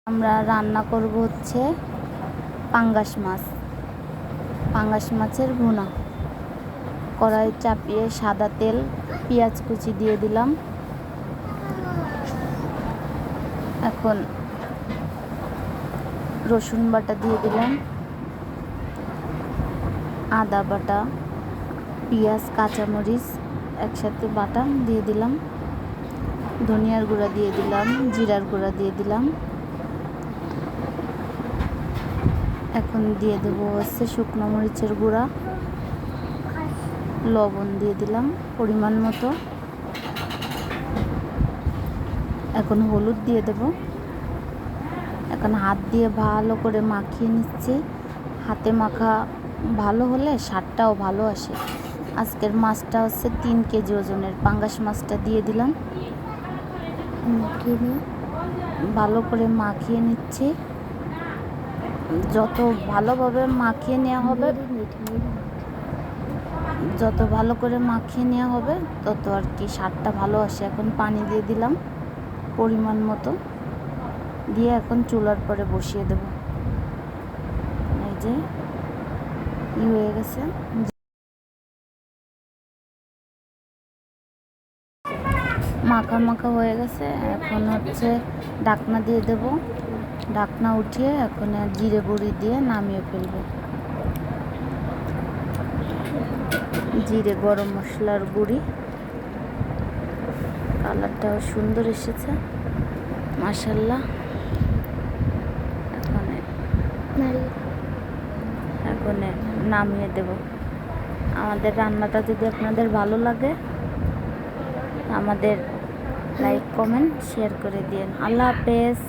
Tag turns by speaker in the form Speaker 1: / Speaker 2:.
Speaker 1: আমরা রান্না করব হচ্ছে পাঙ্গাস মাছ। পাঙ্গাস মাছের ভুনা। কড়াই চাপিয়ে সাদা তেল, পেঁয়াজ কুচি দিয়ে দিলাম। এখন রসুন বাটা দিয়ে দিলাম, আদা বাটা, পেঁয়াজ, কাঁচামরিচ একসাথে বাটা দিয়ে দিলাম, ধনিয়ার গুঁড়া দিয়ে দিলাম, জিরার গুঁড়া দিয়ে দিলাম। এখন দিয়ে দেবো হচ্ছে শুকনো মরিচের গুঁড়া, লবণ দিয়ে দিলাম পরিমাণ মতো। এখন হলুদ দিয়ে দেব। এখন হাত দিয়ে ভালো করে মাখিয়ে নিচ্ছি। হাতে মাখা ভালো হলে স্বাদটাও ভালো আসে। আজকের মাছটা হচ্ছে 3 কেজি ওজনের পাঙ্গাস মাছটা দিয়ে দিলাম। ভালো করে মাখিয়ে নিচ্ছি। যত ভালোভাবে মাখিয়ে নেওয়া হবে, যত ভালো করে মাখিয়ে নেওয়া হবে তত আর কি স্বাদটা ভালো আসে। এখন পানি দিয়ে দিলাম পরিমাণ মতো, দিয়ে এখন চুলার পরে বসিয়ে দেব। এই যে হয়ে গেছে, মাখা মাখা হয়ে গেছে। এখন হচ্ছে ঢাকনা দিয়ে দেব। ঢাকনা উঠিয়ে এখন জিরে গুঁড়ি দিয়ে নামিয়ে ফেলবো। জিরে, গরম মশলার গুঁড়ি, কালারটাও সুন্দর এসেছে মাশাআল্লাহ। এখন নামিয়ে দেব। আমাদের রান্নাটা যদি আপনাদের ভালো লাগে, আমাদের লাইক, কমেন্ট, শেয়ার করে দিন। আল্লাহ হাফেজ।